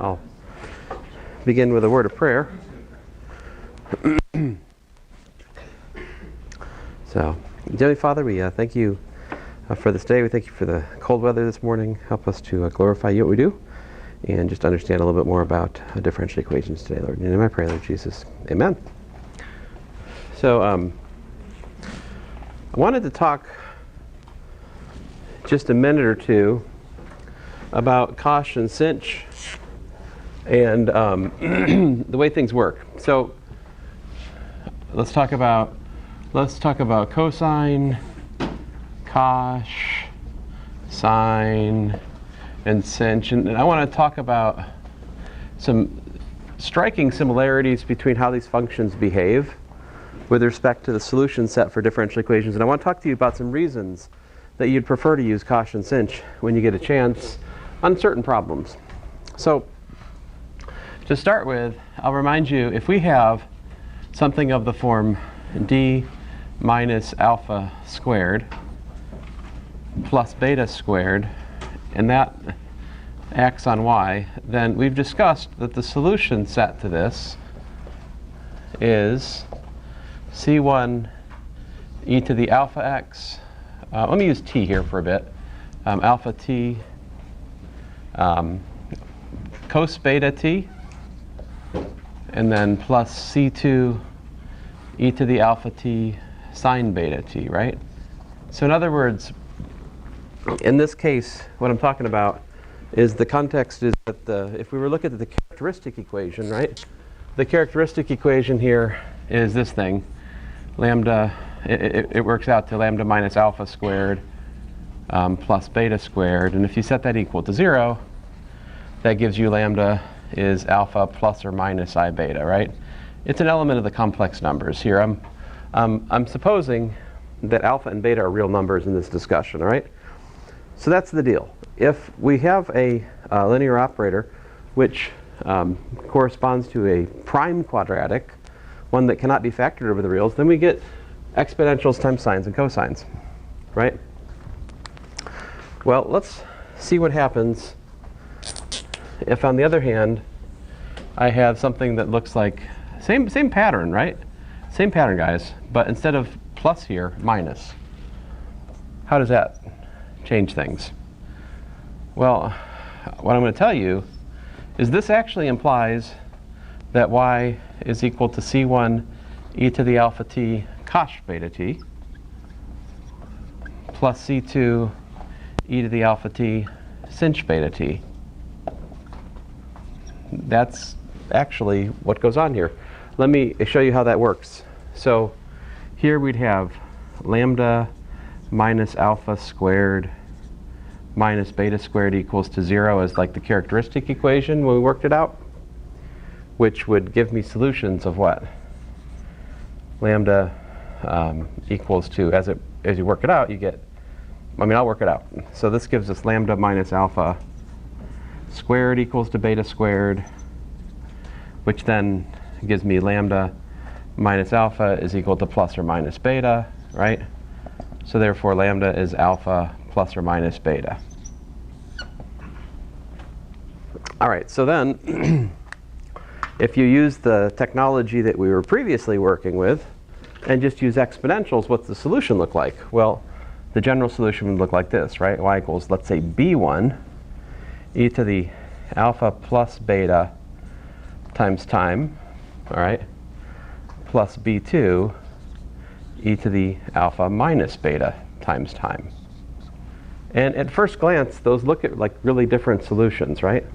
I'll begin with a word of prayer. So, Heavenly Father, we thank you for this day. We thank you for the cold weather this morning. Help us to glorify you what we do and just understand a little bit more about differential equations today, Lord. And in my prayer, Lord Jesus, amen. So, I wanted to talk just a minute or two about cosh and sinh and the way things work. So let's talk about cosine, cosh, sine, and sinh. And I want to talk about some striking similarities between how these functions behave with respect to the solution set for differential equations. And I want to talk to you about some reasons that you'd prefer to use cosh and sinh when you get a chance on certain problems. So to start with, I'll remind you, if we have something of the form d minus alpha squared plus beta squared, and that acts on y, then we've discussed that the solution set to this is c1 e to the alpha x. Let me use t here for a bit. Alpha t cos beta t, and then plus c2 e to the alpha t sine beta t, right? So in other words, in this case, what I'm talking about is the context is that if we were looking at the characteristic equation, right? The characteristic equation here is this thing, lambda, it works out to lambda minus alpha squared plus beta squared. And if you set that equal to 0, that gives you lambda is alpha plus or minus I beta, right? It's an element of the complex numbers here. I'm supposing that alpha and beta are real numbers in this discussion, all right? So that's the deal. If we have a linear operator which corresponds to a prime quadratic, one that cannot be factored over the reals, then we get exponentials times sines and cosines, right? Well, let's see what happens if, on the other hand, I have something that looks like same pattern, right? Same pattern, guys, but instead of plus here, minus. How does that change things? Well, what I'm going to tell you is this actually implies that y is equal to c1 e to the alpha t cosh beta t plus c2 e to the alpha t sinh beta t. That's actually what goes on here. Let me show you how that works. So here we'd have lambda minus alpha squared minus beta squared equals to 0 as like the characteristic equation when we worked it out, which would give me solutions of what? Lambda equals to, as you work it out, you get, I'll work it out. So this gives us lambda minus alpha squared equals to beta squared, which then gives me lambda minus alpha is equal to plus or minus beta, right? So therefore lambda is alpha plus or minus beta. All right, so then if you use the technology that we were previously working with and just use exponentials, what's the solution look like? Well, the general solution would look like this, right? Y equals, let's say, b1 e to the alpha plus beta times time, all right, plus b2 e to the alpha minus beta times time. And at first glance, those look at like really different solutions, right?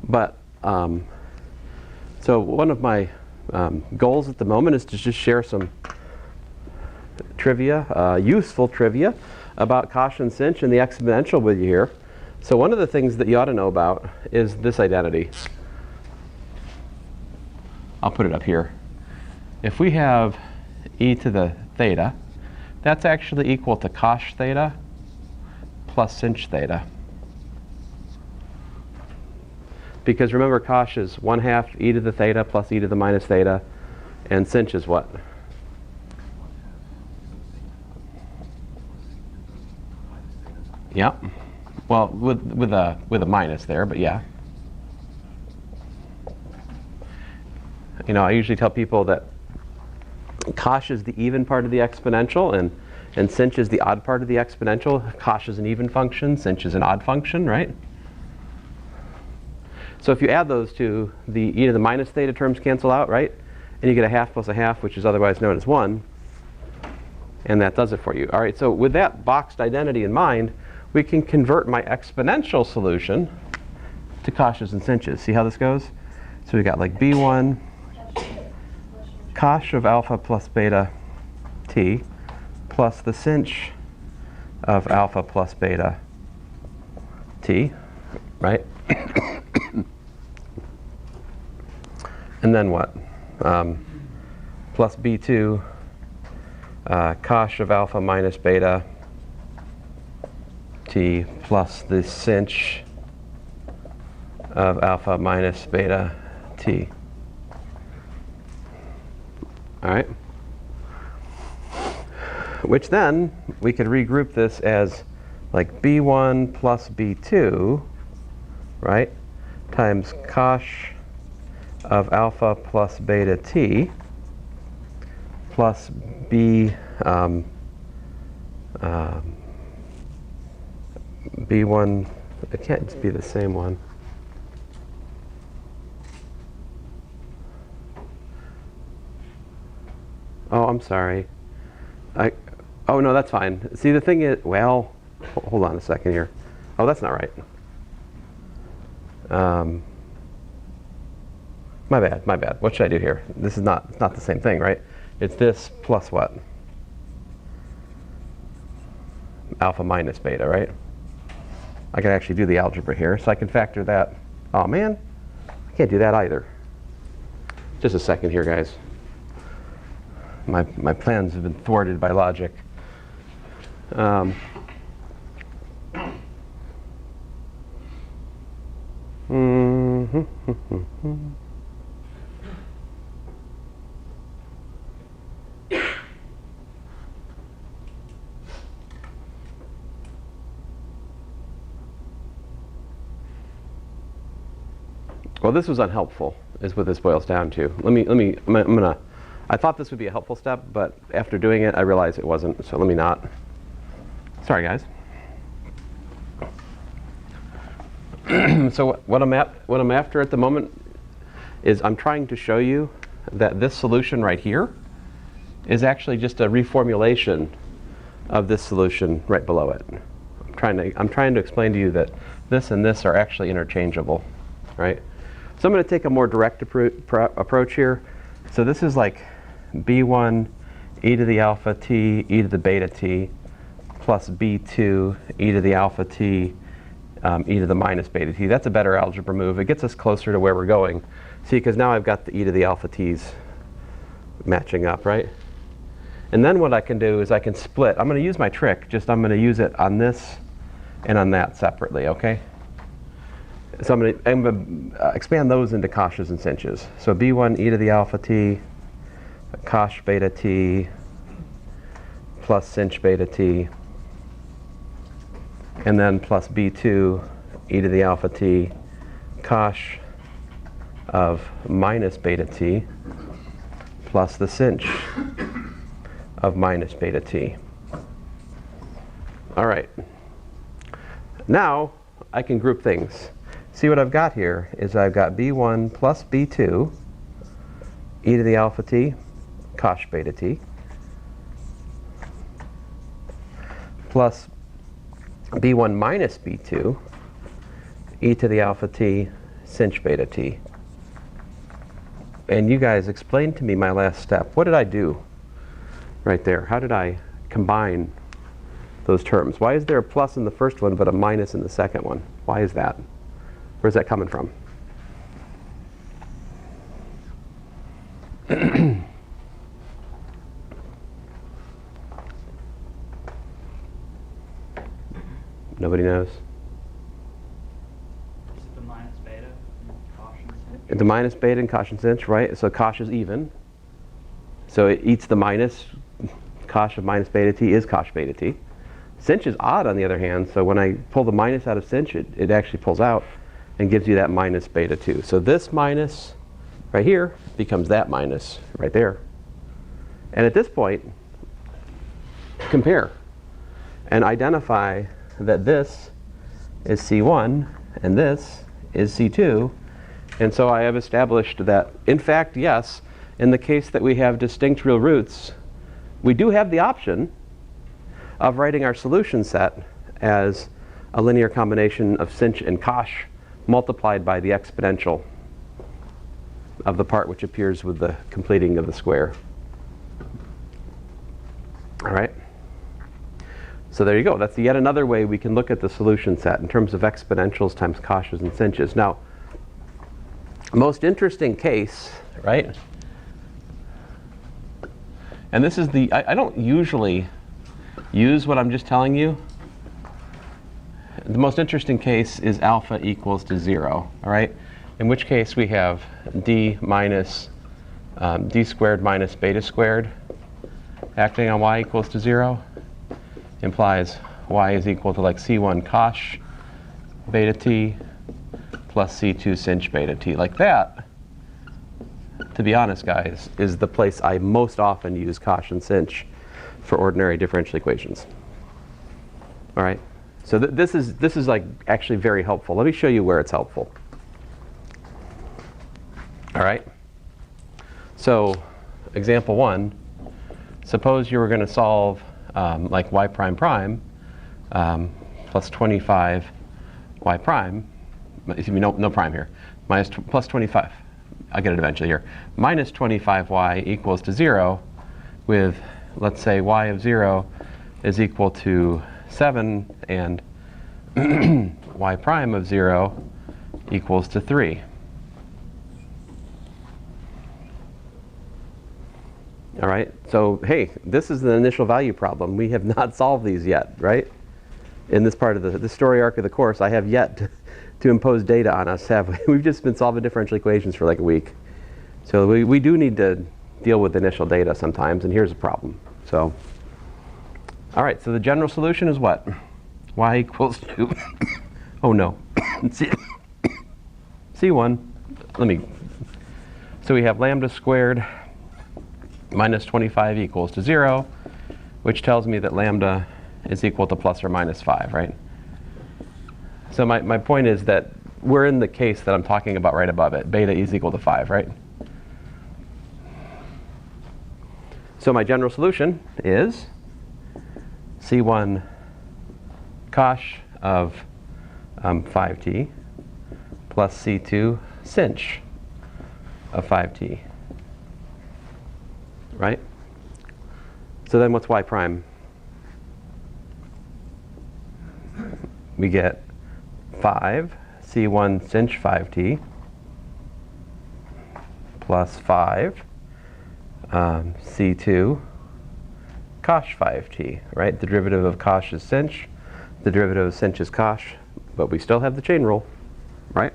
But so one of my goals at the moment is to just share some trivia, useful trivia about cosh and sinh and the exponential with you here. So one of the things that you ought to know about is this identity. I'll put it up here. If we have e to the theta, that's actually equal to cosh theta plus sinh theta. Because remember, cosh is 1/2 e to the theta plus e to the minus theta, and sinh is what? Yep. Well, with a minus there, but yeah. You know, I usually tell people that cosh is the even part of the exponential, and sinh is the odd part of the exponential. Cosh is an even function, sinh is an odd function, right? So if you add those two, the e to the minus theta terms cancel out, right? And you get a half plus a half, which is otherwise known as 1. And that does it for you. All right, so with that boxed identity in mind, we can convert my exponential solution to coshes and sinh. See how this goes? So we got like b1 cosh of alpha plus beta t plus the sinh of alpha plus beta t, right? And then what? Plus b2 cosh of alpha minus beta t plus the sinh of alpha minus beta t. All right? Which then we could regroup this as like b1 plus b2, right, times cosh of alpha plus beta t plus b1, it can't just be the same one. Oh, I'm sorry. Oh, no, that's fine. See, the thing is, well, hold on a second here. Oh, that's not right. My bad, my bad. What should I do here? This is not, it's not the same thing, right? It's this plus what? Alpha minus beta, right? I can actually do the algebra here, so I can factor that. Oh, man, I can't do that either. Just a second here, guys. My plans have been thwarted by logic. Well, this was unhelpful, is what this boils down to. I thought this would be a helpful step, but after doing it, I realized it wasn't, so let me not. Sorry, guys. So what I'm after at the moment is I'm trying to show you that this solution right here is actually just a reformulation of this solution right below it. I'm trying to explain to you that this and this are actually interchangeable, right? So I'm going to take a more direct approach here. So this is like b1 e to the alpha t e to the beta t plus b2 e to the alpha t e to the minus beta t. That's a better algebra move. It gets us closer to where we're going. See, because now I've got the e to the alpha t's matching up, right? And then what I can do is I can split. I'm going to use my trick, just I'm going to use it on this and on that separately, okay? So I'm going to expand those into coshes and sinh. So b1 e to the alpha t cosh beta t plus sinh beta t, and then plus b2 e to the alpha t cosh of minus beta t plus the sinh of minus beta t. All right. Now I can group things. See, what I've got here is I've got b1 plus b2 e to the alpha t cosh beta t plus b1 minus b2 e to the alpha t sinh beta t. And you guys explained to me my last step. What did I do right there? How did I combine those terms? Why is there a plus in the first one but a minus in the second one? Why is that? Where's that coming from? Nobody knows? Is it the minus beta and cosh and sinh? The minus beta and cosh and sinh, right? So cosh is even. So it eats the minus. Cosh of minus beta t is cosh beta t. Sinh is odd on the other hand, so when I pull the minus out of sinh, it actually pulls out and gives you that minus beta 2. So this minus right here becomes that minus right there. And at this point, compare and identify that this is C1 and this is C2. And so I have established that, in fact, yes, in the case that we have distinct real roots, we do have the option of writing our solution set as a linear combination of sinh and cosh multiplied by the exponential of the part which appears with the completing of the square. All right. So there you go. That's yet another way we can look at the solution set in terms of exponentials times coshes and sinches. Now, most interesting case, right? And this is the, I don't usually use what I'm just telling you. The most interesting case is alpha equals to 0, all right? In which case we have d minus d squared minus beta squared acting on y equals to 0 implies y is equal to like c1 cosh beta t plus c2 sinh beta t. Like that, to be honest, guys, is the place I most often use cosh and sinh for ordinary differential equations. All right? So this is like actually very helpful. Let me show you where it's helpful. All right? So example 1, suppose you were going to solve like y prime prime plus 25 y prime, excuse me, no prime here, plus 25, I'll get it eventually here, minus 25y equals to 0 with, let's say, y of 0 is equal to 7 and y prime of 0 equals to 3. All right, so hey, this is the initial value problem. We have not solved these yet, right? In this part of the story arc of the course, I have yet to impose data on us, have we? We've just been solving differential equations for like a week. So we do need to deal with initial data sometimes, and here's a problem. So, all right, so the general solution is what? Y equals to, oh no, C1, so we have lambda squared minus 25 equals to 0, which tells me that lambda is equal to plus or minus 5, right? So my point is that we're in the case that I'm talking about right above it. Beta is equal to 5, right? So my general solution is C1 cosh of 5t plus C2 sinh of 5t. Right? So then what's y prime? We get 5 C1 sinh 5t plus 5 C2 cosh 5t, right? The derivative of cosh is sinh, the derivative of sinh is cosh, but we still have the chain rule, right?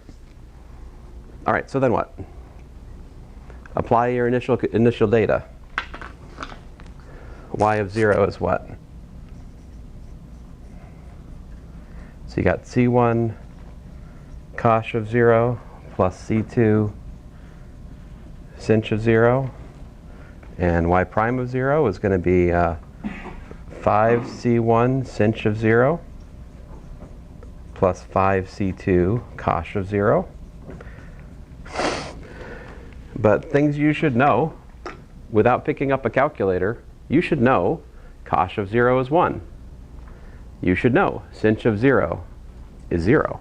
All right, so then what? Apply your initial data. Y of 0 is what? So you got C1 cosh of 0 plus C2 sinh of 0. And y prime of 0 is going to be 5C1 sinh of 0 plus 5C2 cosh of 0. But things you should know without picking up a calculator, you should know cosh of 0 is 1. You should know sinh of 0 is 0,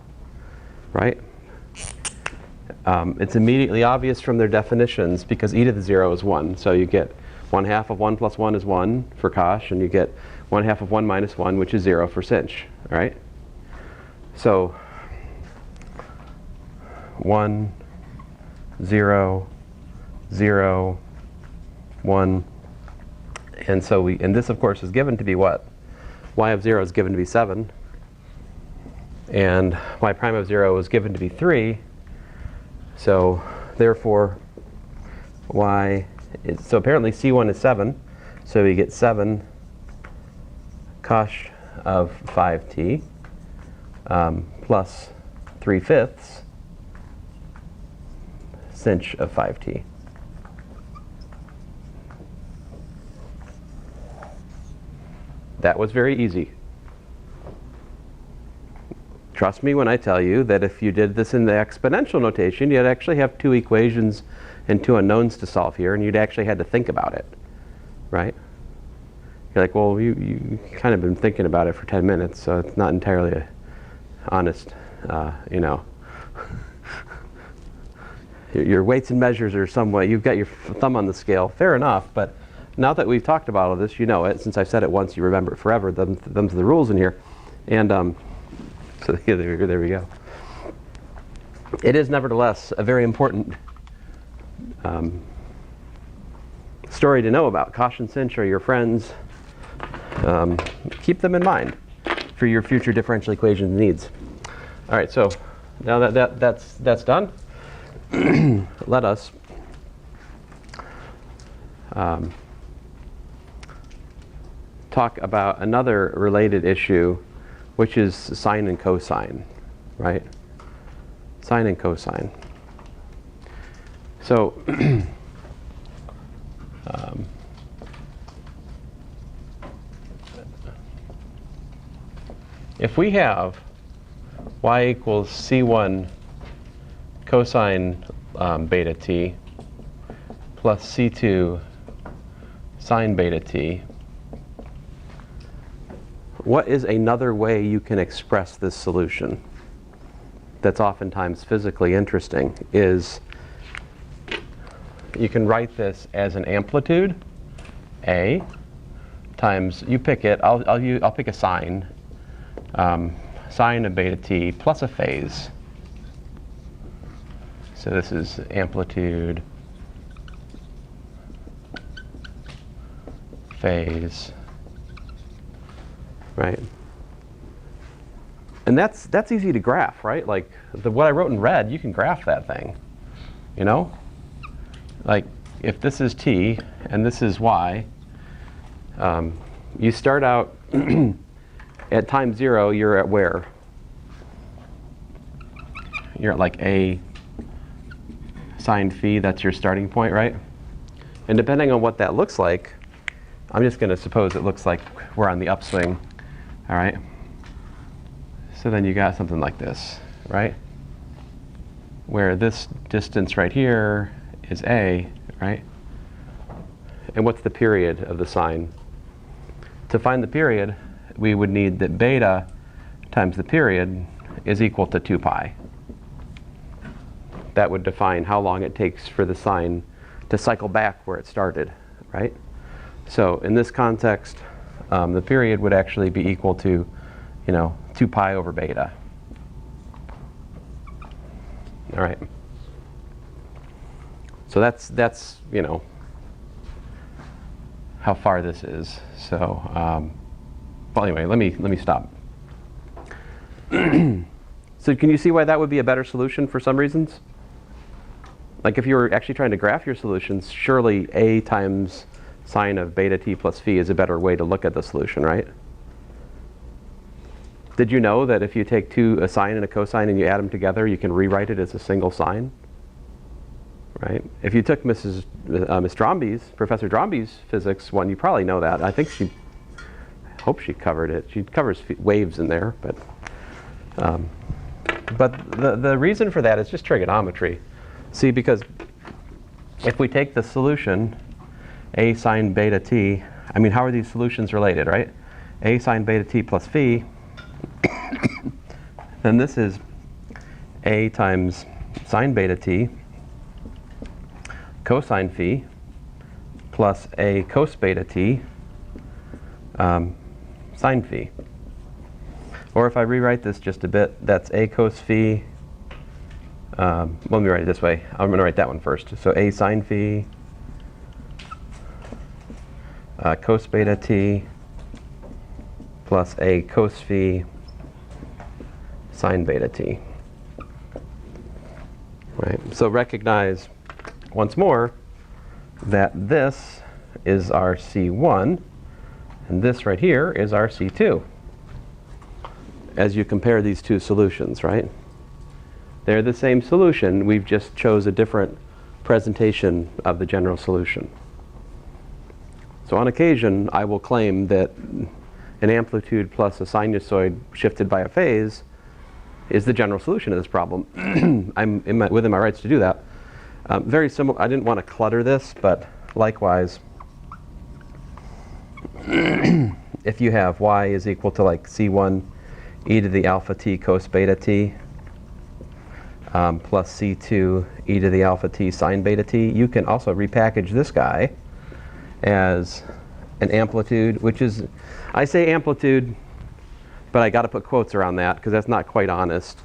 right? It's immediately obvious from their definitions because e to the 0 is 1. So you get 1/2 of 1 plus 1 is 1 for cosh, and you get 1/2 of 1 minus 1, which is 0 for sinh, right? So 1, 0, 0, 1. And so and this of course is given to be what? Y of 0 is given to be 7. And y prime of 0 is given to be 3. So therefore y is, so apparently C1 is 7. So we get 7 cosh of 5t plus 3/5 sinh of 5t. That was very easy. Trust me when I tell you that if you did this in the exponential notation, you'd actually have two equations and two unknowns to solve here, and you'd actually had to think about it, right? You're like, well, you kind of been thinking about it for 10 minutes, so it's not entirely a honest, you know. Your weights and measures are somewhat, you've got your thumb on the scale, fair enough, but now that we've talked about all this, you know it. Since I've said it once, you remember it forever. Them's the rules in here. And so yeah, there we go. It is nevertheless a very important story to know about. Cosh and sinh are your friends. Keep them in mind for your future differential equation needs. All right, so now that's done, let us talk about another related issue, which is sine and cosine, right? Sine and cosine. So if we have y equals c1 cosine beta t plus c2 sine beta t, what is another way you can express this solution that's oftentimes physically interesting is you can write this as an amplitude, A, times, you pick it, I'll pick a sine, sine of beta t plus a phase. So this is amplitude, phase, right? And that's easy to graph, right? Like what I wrote in red, you can graph that thing, you know? Like if this is t and this is y, you start out at time 0, you're at where? You're at like a sine phi, that's your starting point, right? And depending on what that looks like, I'm just going to suppose it looks like we're on the upswing, all right? So then you got something like this, right? Where this distance right here is a, right? And what's the period of the sine? To find the period, we would need that beta times the period is equal to 2 pi. That would define how long it takes for the sine to cycle back where it started, right? So in this context, the period would actually be equal to, 2 pi over beta. All right. So that's how far this is. So well, anyway, let me stop. So can you see why that would be a better solution for some reasons? Like if you were actually trying to graph your solutions, surely a times sine of beta t plus phi is a better way to look at the solution, right? Did you know that if you take a sine and a cosine and you add them together, you can rewrite it as a single sine? Right? If you took Miss Dromby's, Professor Dromby's physics one, you probably know that. I think I hope she covered it. She covers waves in there, but the reason for that is just trigonometry. See, because if we take the solution, a sine beta t, I mean, how are these solutions related, right? A sine beta t plus phi, then this is a times sine beta t cosine phi plus a cos beta t sine phi. Or if I rewrite this just a bit, that's a cos phi. Let me write it this way. I'm going to write that one first. So a sine phi cos beta t plus a cos phi sine beta t. Right. So recognize once more that this is our C1 and this right here is our C2. as you compare these two solutions, right? They're the same solution, we've just chose a different presentation of the general solution. So on occasion, I will claim that an amplitude plus a sinusoid shifted by a phase is the general solution of this problem. I'm within my rights to do that. Very similar, I didn't want to clutter this, but likewise, if you have y is equal to like c1 e to the alpha t cos beta t plus c2 e to the alpha t sine beta t, you can also repackage this guy as an amplitude, which is, I say amplitude, but I got to put quotes around that because that's not quite honest.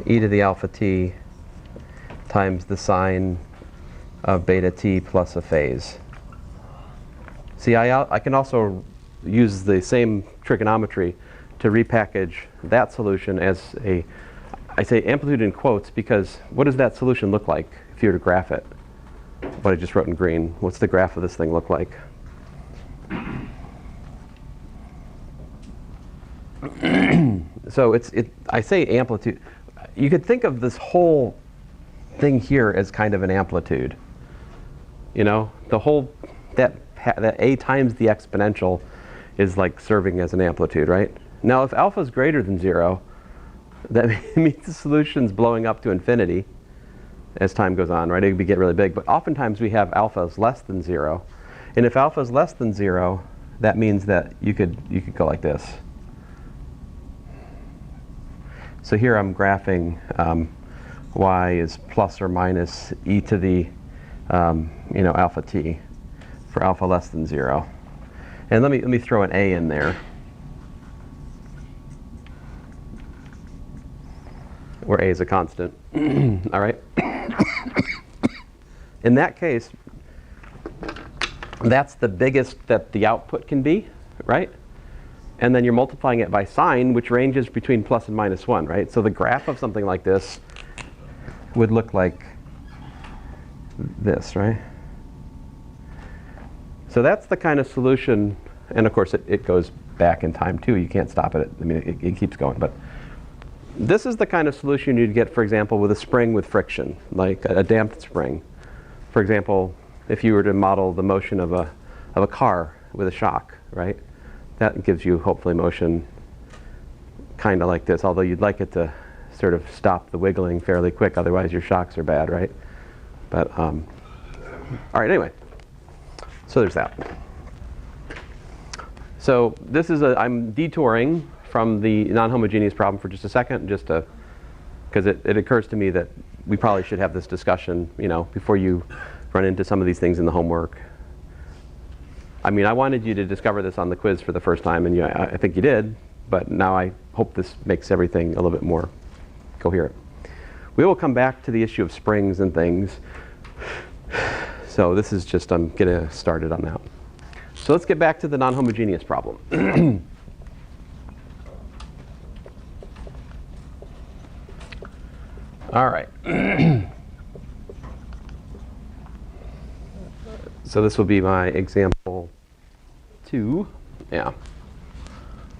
E to the alpha t times the sine of beta t plus a phase. See, I can also use the same trigonometry to repackage that solution as a, I say amplitude in quotes because what does that solution look like if you were to graph it? What I just wrote in green. What's the graph of this thing look like? So I say amplitude. You could think of this whole thing here as kind of an amplitude. You know, the whole, that a times the exponential is like serving as an amplitude, right? Now if alpha is greater than 0, that means the solution's blowing up to infinity as time goes on, right? It would get really big, but oftentimes we have alpha is less than 0. And if alpha is less than 0, that means that you could go like this. So here I'm graphing y is plus or minus e to the alpha t for alpha less than 0. And let me throw an a in there, where a is a constant. All right. In that case, that's the biggest that the output can be, right? And then you're multiplying it by sine, which ranges between plus and minus 1, right? So the graph of something like this would look like this, right? So that's the kind of solution, and of course it goes back in time too. You can't stop it. I mean, it keeps going. But this is the kind of solution you'd get, for example, with a spring with friction, like a damped spring. For example, if you were to model the motion of a car with a shock, right? That gives you hopefully motion kind of like this, although you'd like it to sort of stop the wiggling fairly quick, otherwise your shocks are bad, right? But all right, anyway. So there's that. So this is I'm detouring from the non-homogeneous problem for just a second, just to, because it occurs to me that we probably should have this discussion, before you run into some of these things in the homework. I mean, I wanted you to discover this on the quiz for the first time, and I think you did, but now I hope this makes everything a little bit more coherent. We will come back to the issue of springs and things. So this is just, I'm getting started on that. So let's get back to the non-homogeneous problem. All right. So this will be my example 2. Yeah.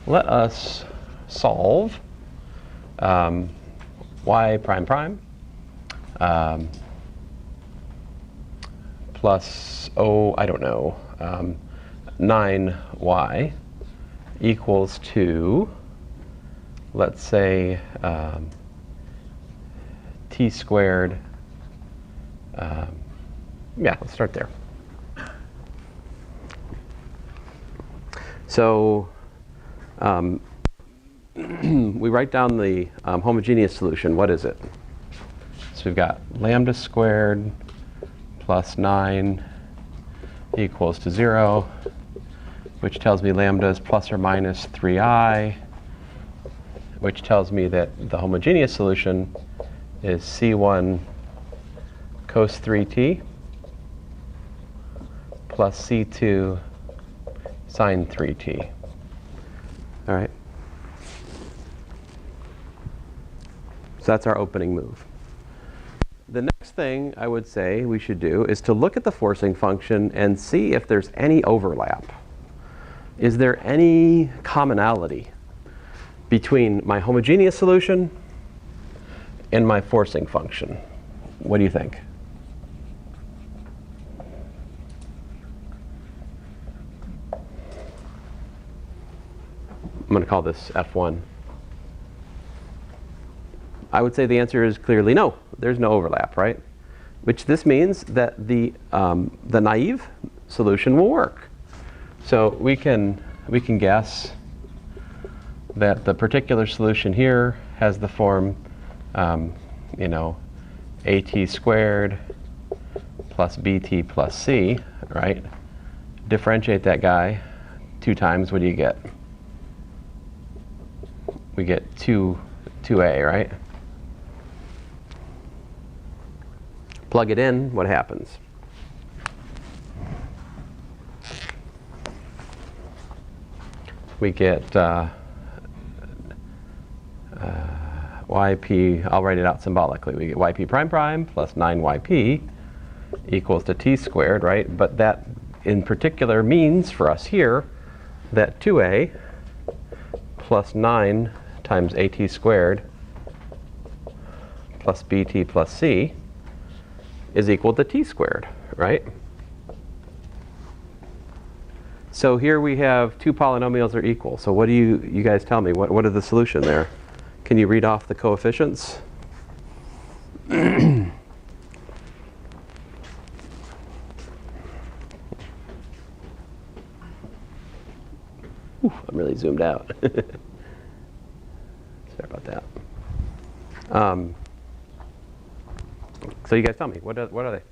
Let us solve y prime prime plus, I don't know, 9y equals to, let's say, t squared. Yeah, let's start there. So we write down the homogeneous solution. What is it? So we've got lambda squared plus 9 equals to 0, which tells me lambda is plus or minus 3i, which tells me that the homogeneous solution is c1 cos 3t plus c2 sine 3t. All right. So that's our opening move. The next thing I would say we should do is to look at the forcing function and see if there's any overlap. Is there any commonality between my homogeneous solution and my forcing function. What do you think? I'm going to call this F1. I would say the answer is clearly no. There's no overlap, right? Which this means that the naive solution will work. So we can guess that the particular solution here has the form, you know, AT squared plus BT plus C, right? Differentiate that guy 2 times, what do you get? We get 2A, right? Plug it in, what happens? We get yp, I'll write it out symbolically. We get yp prime prime plus 9yp equals to t squared, right? But that in particular means for us here that 2a plus 9 times at squared plus bt plus c is equal to t squared, right? So here we have 2 polynomials are equal. So what do you guys tell me? What are the solution there? Can you read off the coefficients? Ooh, I'm really zoomed out. Sorry about that. So you guys tell me, what are they?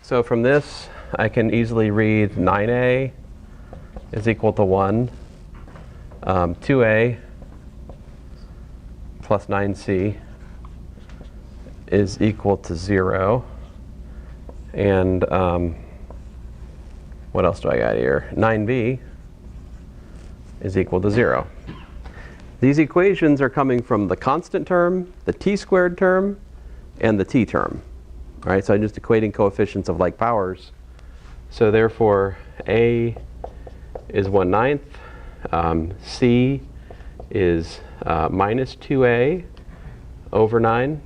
So from this, I can easily read 9a is equal to 1. 2a plus 9c is equal to 0. And what else do I got here? 9b is equal to 0. These equations are coming from the constant term, the t squared term, and the t term. All right, so I'm just equating coefficients of like powers. So therefore, a is 1/9. C is minus 2a over 9,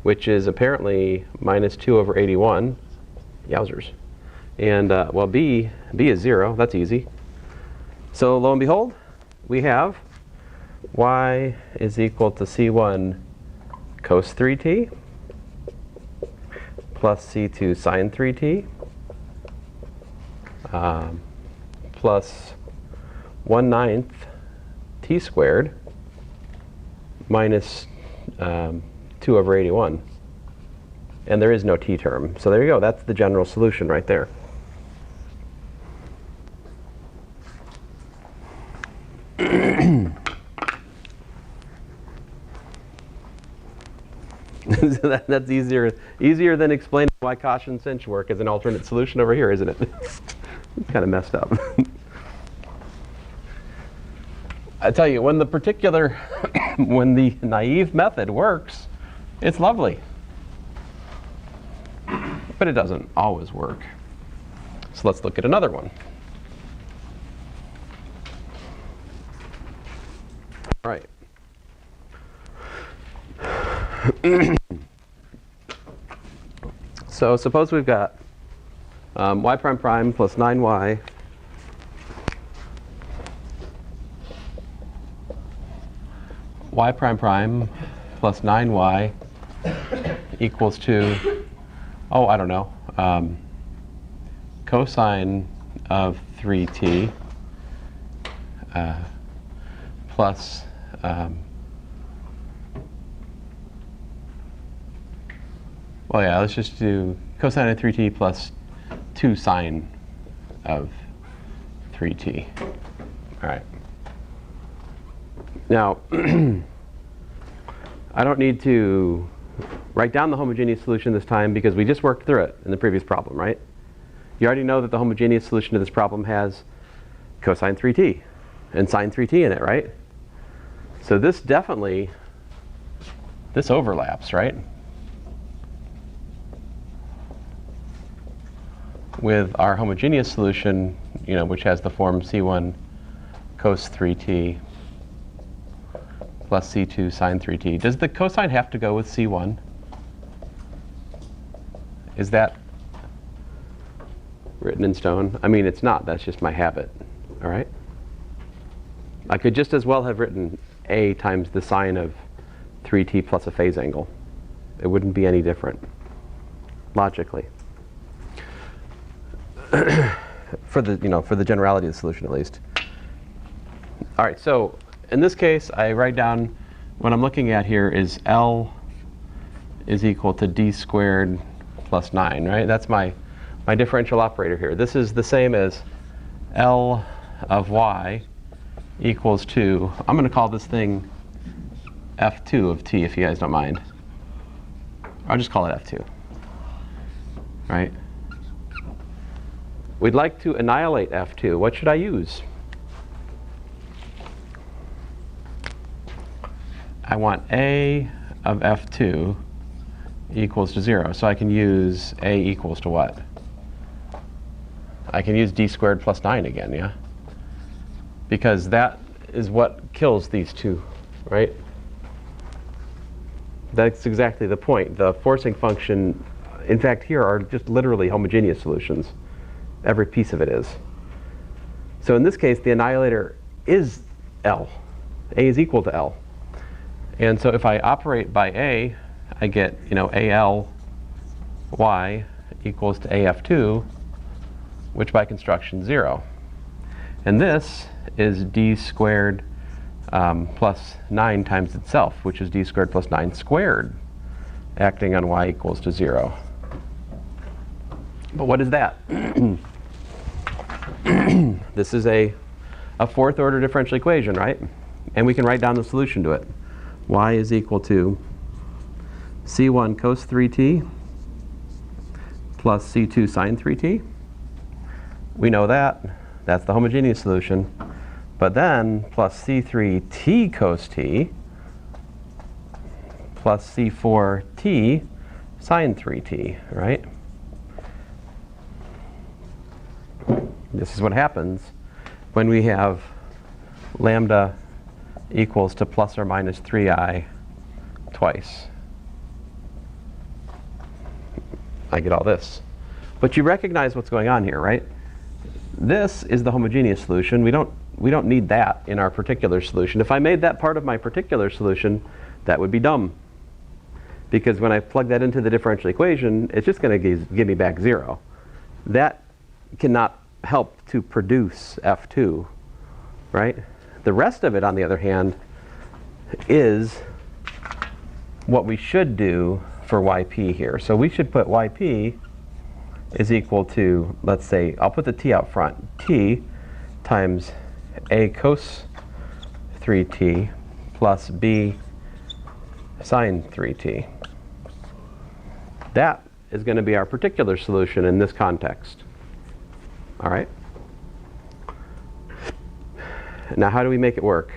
which is apparently minus 2 over 81. Yowzers. And well, b is 0. That's easy. So lo and behold, we have y is equal to c1 cos 3t plus c2 sine 3t plus 1/9 t squared minus 2 over 81. And there is no t term. So there you go. That's the general solution right there. That's easier than explaining why cosh and sinh work as an alternate solution over here, isn't it? It's kind of messed up. I tell you, when when the naive method works, it's lovely. But it doesn't always work. So let's look at another one. All right. So suppose we've got y prime prime plus 9y y prime prime plus 9y equals to, oh, I don't know, cosine of 3t plus well, yeah, let's just do cosine of 3t plus 2 sine of 3t. All right. Now, I don't need to write down the homogeneous solution this time because we just worked through it in the previous problem, right? You already know that the homogeneous solution to this problem has cosine 3t and sine 3t in it, right? So this definitely, this overlaps, right? with our homogeneous solution, which has the form C1 cos 3t plus C2 sine 3t. Does the cosine have to go with C1? Is that written in stone? I mean, it's not. That's just my habit. All right? I could just as well have written a times the sine of 3t plus a phase angle. It wouldn't be any different, logically. For the generality of the solution, at least. All right, so in this case, I write down what I'm looking at here is L is equal to d squared plus 9, right? That's my differential operator here. This is the same as L of y equals to, I'm going to call this thing F2 of t, if you guys don't mind. I'll just call it F2, right? We'd like to annihilate F2. What should I use? I want A of F2 equals to 0. So I can use A equals to what? I can use d squared plus 9 again, yeah? Because that is what kills these two, right? That's exactly the point. The forcing function, in fact, here are just literally homogeneous solutions. Every piece of it is. So in this case, the annihilator is L. A is equal to L. And so if I operate by A, I get, AL y equals to AF2, which by construction 0. And this is d squared plus 9 times itself, which is d squared plus 9 squared, acting on y equals to 0. But what is that? This is a fourth order differential equation, right? And we can write down the solution to it. Y is equal to C1 cos 3t plus C2 sine 3t. We know that. That's the homogeneous solution. But then plus C3t cos t plus C4t sine 3t, right? This is what happens when we have lambda equals to plus or minus 3i twice. I get all this. But you recognize what's going on here, right? This is the homogeneous solution. We don't need that in our particular solution. If I made that part of my particular solution, that would be dumb. Because when I plug that into the differential equation, it's just going to give me back 0. That cannot help to produce F2, right? The rest of it, on the other hand, is what we should do for yp here. So we should put yp is equal to, let's say, I'll put the t out front, t times a cos 3t plus b sine 3t. That is going to be our particular solution in this context. All right? Now, how do we make it work?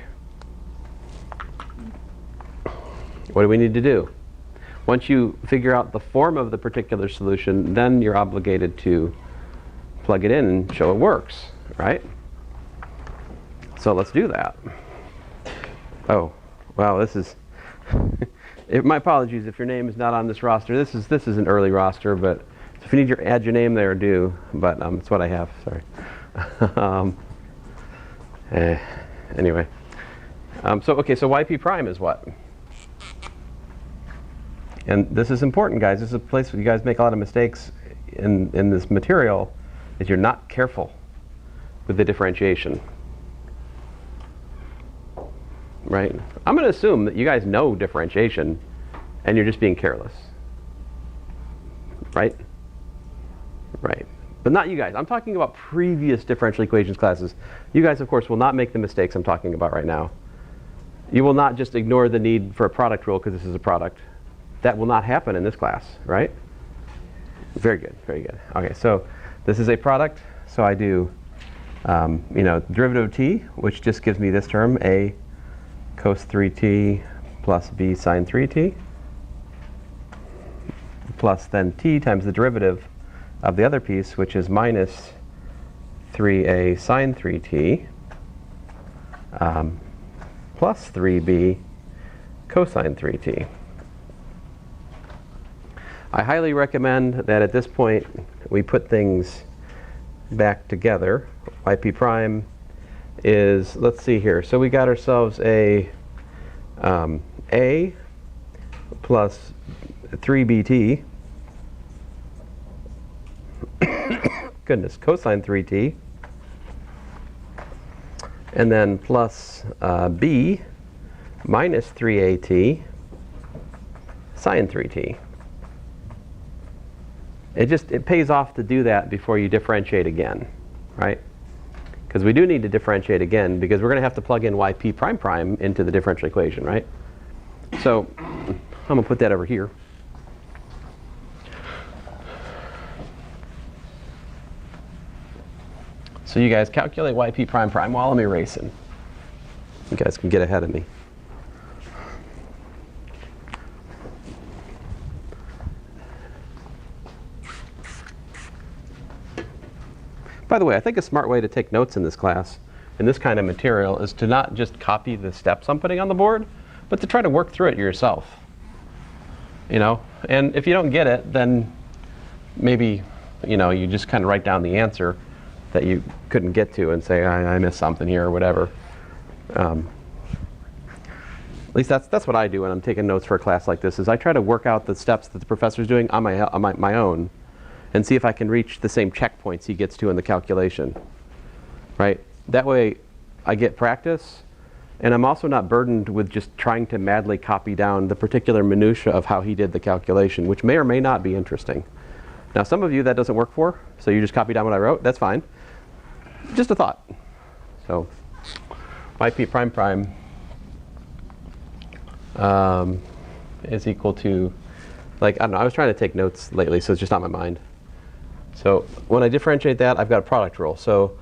What do we need to do? Once you figure out the form of the particular solution, then you're obligated to plug it in and show it works, right? So let's do that. Oh, wow, this is my apologies if your name is not on this roster. This is an early roster, but if you need to add your name there, do. But it's what I have. Sorry. Anyway, so yp prime is what? And this is important, guys. This is a place where you guys make a lot of mistakes in this material, is you're not careful with the differentiation. Right? I'm going to assume that you guys know differentiation, and you're just being careless. Right? Right. But not you guys. I'm talking about previous differential equations classes. You guys, of course, will not make the mistakes I'm talking about right now. You will not just ignore the need for a product rule because this is a product. That will not happen in this class, right? Very good, very good. Okay, so this is a product. So I do, derivative of t, which just gives me this term, a cos 3t plus b sine 3t, plus then t times the derivative of the other piece, which is minus 3a sine 3t plus 3b cosine 3t. I highly recommend that at this point we put things back together. Yp prime is, let's see here, so we got ourselves a plus 3bt, goodness, cosine 3t, and then plus b minus 3at sine 3t. It pays off to do that before you differentiate again, right? Because we do need to differentiate again because we're going to have to plug in yp prime prime into the differential equation, right? So I'm going to put that over here. So you guys calculate yp prime prime while I'm erasing. You guys can get ahead of me. By the way, I think a smart way to take notes in this class, in this kind of material, is to not just copy the steps I'm putting on the board, but to try to work through it yourself. You know, and if you don't get it, then maybe, you know, you just kind of write down the answer that you couldn't get to and say, I missed something here or whatever. At least that's what I do when I'm taking notes for a class like this, is I try to work out the steps that the professor's doing on my own and see if I can reach the same checkpoints he gets to in the calculation, right? That way I get practice, and I'm also not burdened with just trying to madly copy down the particular minutia of how he did the calculation, which may or may not be interesting. Now, some of you that doesn't work for, so you just copy down what I wrote, that's fine. Just a thought. So yp prime prime is equal to, like, I don't know, I was trying to take notes lately, so it's just not my mind. So when I differentiate that, I've got a product rule. So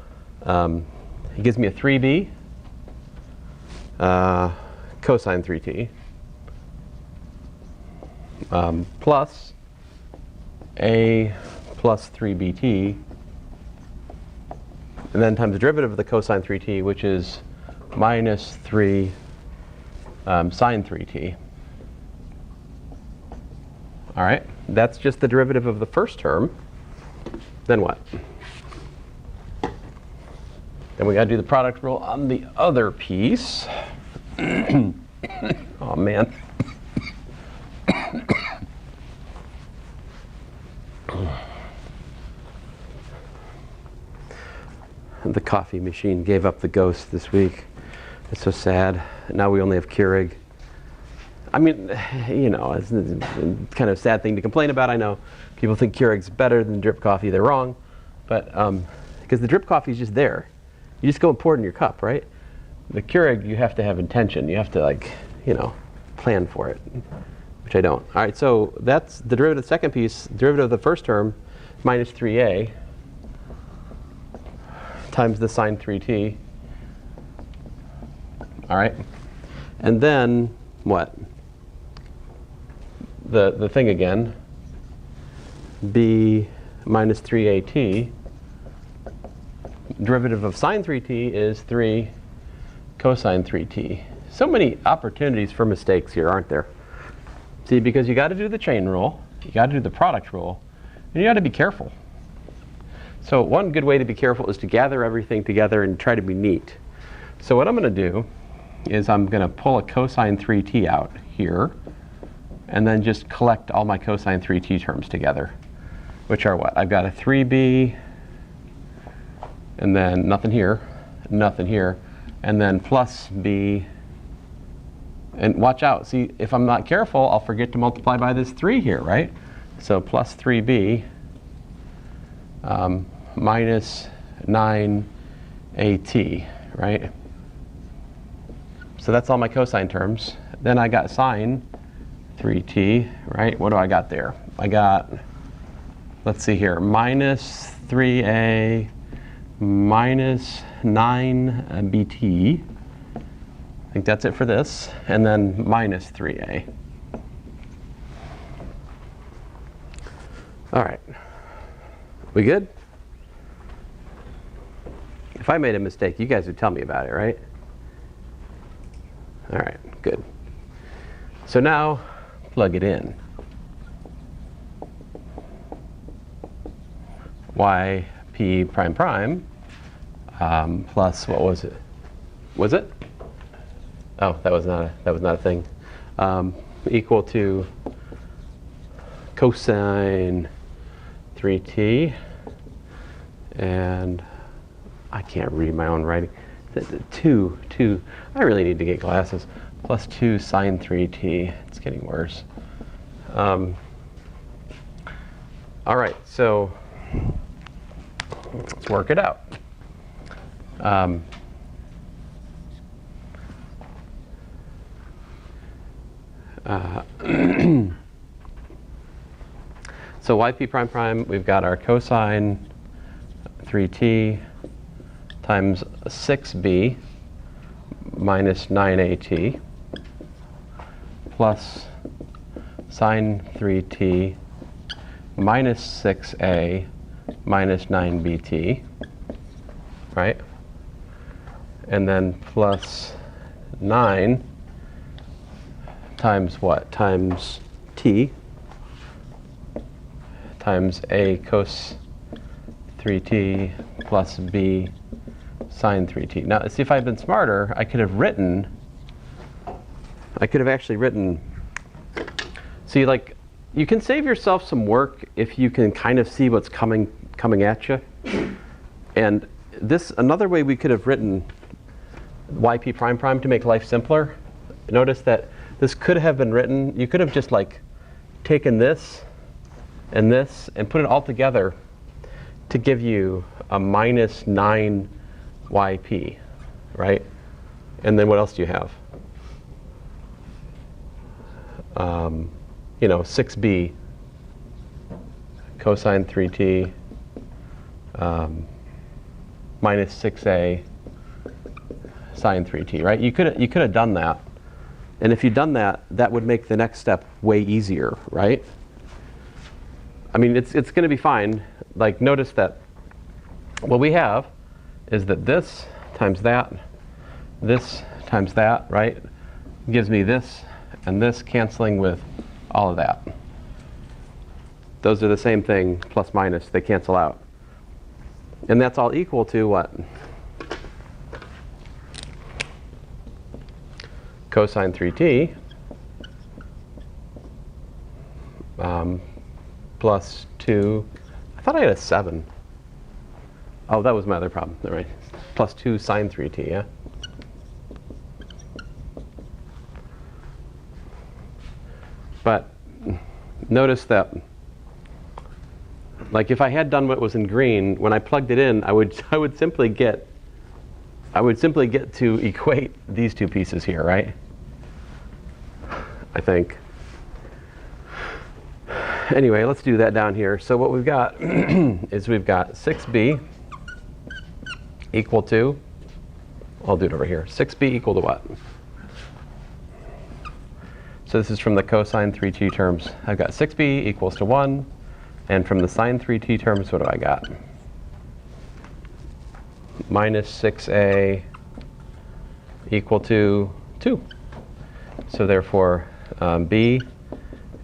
he gives me a 3b cosine 3t plus a plus 3bt, and then times the derivative of the cosine 3t, which is minus 3 sine 3t. All right, that's just the derivative of the first term. Then what? Then we got to do the product rule on the other piece. Oh, man. The coffee machine gave up the ghost this week. It's so sad. Now we only have Keurig. I mean, you know, it's kind of a sad thing to complain about. I know people think Keurig's better than drip coffee. They're wrong. But because the drip coffee is just there. You just go and pour it in your cup, right? The Keurig, you have to have intention. You have to, like, you know, plan for it, which I don't. All right, so that's the derivative of the second piece. Derivative of the first term, minus 3a times the sine 3t. All right, and then what? The thing again, b minus 3at. Derivative of sine 3t is 3 cosine 3t. So many opportunities for mistakes here, aren't there? See, because you got to do the chain rule, you got to do the product rule, and you got to be careful. So one good way to be careful is to gather everything together and try to be neat. So what I'm going to do is I'm going to pull a cosine 3t out here, and then just collect all my cosine 3t terms together, which are what? I've got a 3b, and then nothing here, and then plus b, and watch out. See, if I'm not careful, I'll forget to multiply by this 3 here, right? So plus 3b minus 9at, right? So that's all my cosine terms. Then I got sine 3t, right? What do I got there? I got, let's see here, minus 3a minus 9bt. I think that's it for this. And then minus 3a. All right. We good? If I made a mistake, you guys would tell me about it, right? All right, good. So now, plug it in. Yp prime prime plus, what was it? Was it? Oh, that was not a thing. Equal to cosine 3t, and I can't read my own writing. 2, I really need to get glasses. Plus 2 sine 3t. It's getting worse. All right, so let's work it out. So yp prime prime, we've got our cosine 3t times 6b minus 9at plus sine 3t minus 6a minus 9bt, right? And then plus 9 times what? Times t times a cos 3t plus b sine 3t. Now, see, if I'd been smarter, I could have actually written, see, like, you can save yourself some work if you can kind of see what's coming at you. And this, another way we could have written yp prime prime to make life simpler, notice that this could have been written, you could have just like taken this and put it all together to give you a minus 9 yp, right? And then what else do you have? 6b cosine 3t minus 6a sine 3t, right? You could have done that. And if you'd done that, that would make the next step way easier, right? I mean, it's going to be fine. Like, notice that what we have is that this times that, right, gives me this and this canceling with all of that. Those are the same thing, plus minus, they cancel out. And that's all equal to what? Cosine 3t plus 2, I thought I had a 7. Oh, that was my other problem, all right. Plus 2 sine 3t, yeah? But notice that, like, if I had done what was in green, when I plugged it in, I would simply get to equate these two pieces here, right? I think. Anyway, let's do that down here. So what we've got is we've got 6b equal to, I'll do it over here, 6b equal to what? So this is from the cosine 3t terms. I've got 6b equals to 1, and from the sine 3t terms, what do I got? Minus 6a equal to 2. So therefore, b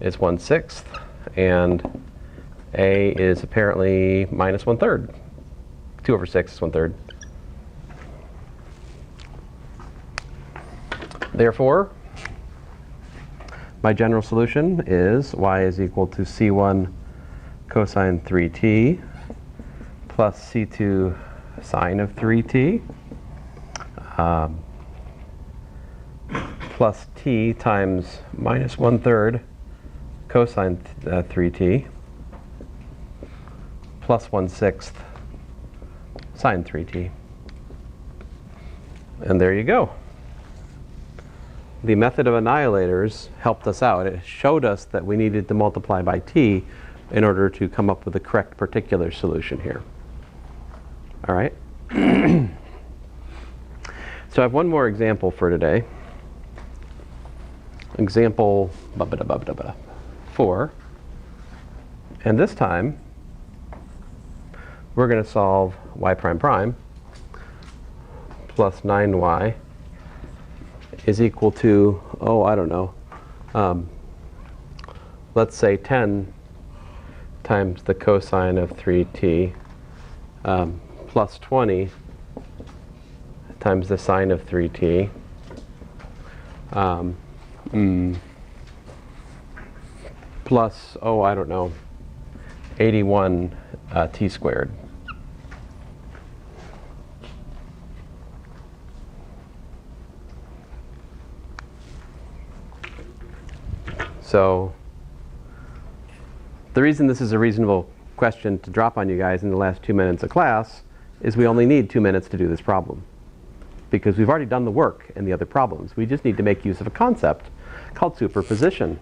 is 1/6, and a is apparently minus 1/3. 2 over 6 is 1/3. Therefore, my general solution is y is equal to c1 cosine 3t plus c2 sine of 3t plus t times minus 1/3 cosine 3t plus 1/6 sine 3t. And there you go. The method of annihilators helped us out. It showed us that we needed to multiply by t in order to come up with the correct particular solution here. All right? So I have one more example for today. Example 4. And this time, we're going to solve y prime prime plus 9y is equal to, oh, I don't know, let's say 10 times the cosine of 3t plus 20 times the sine of 3t plus, oh, I don't know, 81 t squared. So the reason this is a reasonable question to drop on you guys in the last 2 minutes of class is we only need 2 minutes to do this problem, because we've already done the work in the other problems. We just need to make use of a concept called superposition.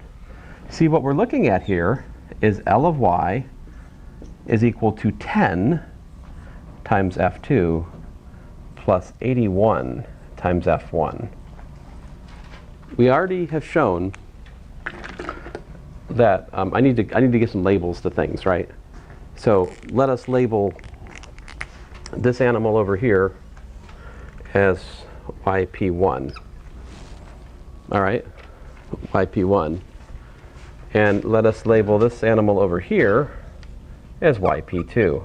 See, what we're looking at here is L of y is equal to 10 times f2 plus 81 times f1. We already have shown that I need to give some labels to things, right? So let us label this animal over here as yp1. All right, yp1. And let us label this animal over here as yp2.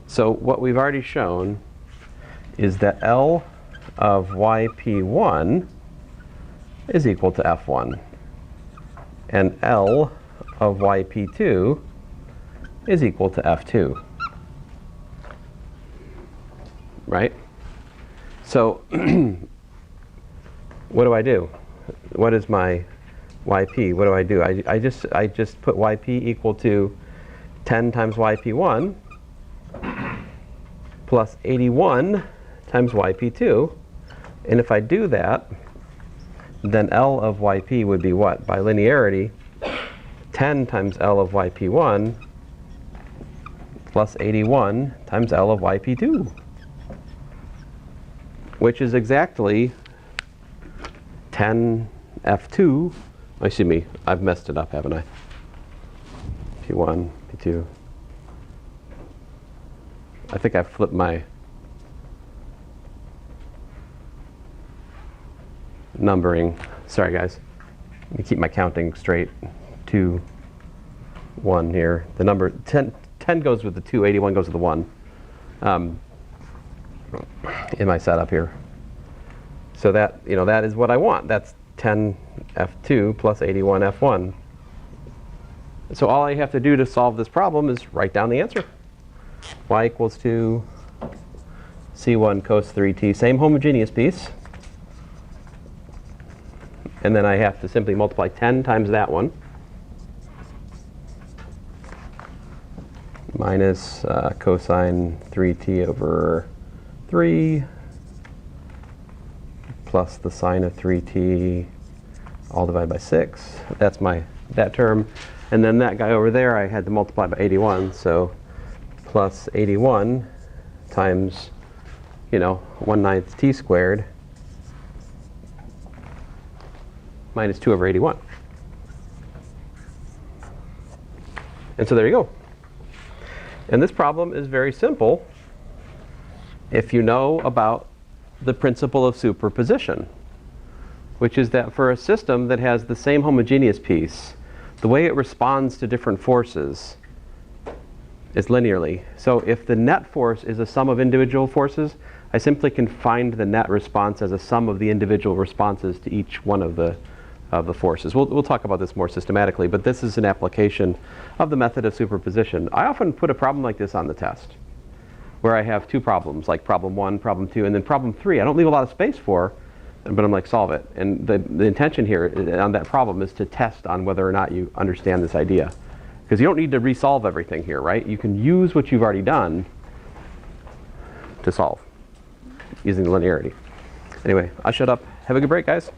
So what we've already shown is that L of yp1 is equal to f1. And L of yp2 is equal to f2. Right? So what do? What is my yp? What do? I just put yp equal to 10 times yp1 plus 81 times yp2. And if I do that, then L of yp would be what? By linearity, 10 times L of yp1 plus 81 times L of yp2, which is exactly 10 f2. Oh, excuse me, I've messed it up, haven't I? p1, p2. I think I flipped my numbering. Sorry, guys. Let me keep my counting straight. 2, 1 here. The number 10 goes with the 2, 81 goes with the 1 in my setup here. So that, you know, that is what I want. That's 10 f2 plus 81 f1. So all I have to do to solve this problem is write down the answer. Y equals to c1 cos 3t, same homogeneous piece. And then I have to simply multiply 10 times that one minus cosine 3t over 3 plus the sine of 3t all divided by 6. That's that term. And then that guy over there I had to multiply by 81, so plus 81 times, you know, 1/9 t squared minus 2 over 81. And so there you go. And this problem is very simple if you know about the principle of superposition, which is that for a system that has the same homogeneous piece, the way it responds to different forces is linearly. So if the net force is a sum of individual forces, I simply can find the net response as a sum of the individual responses to each one of the forces. We'll talk about this more systematically, but this is an application of the method of superposition. I often put a problem like this on the test, where I have 2 problems, like problem 1, problem 2, and then problem 3. I don't leave a lot of space for, but I'm like, solve it. And the intention here on that problem is to test on whether or not you understand this idea. Because you don't need to resolve everything here, right? You can use what you've already done to solve using the linearity. Anyway, I'll shut up. Have a good break, guys.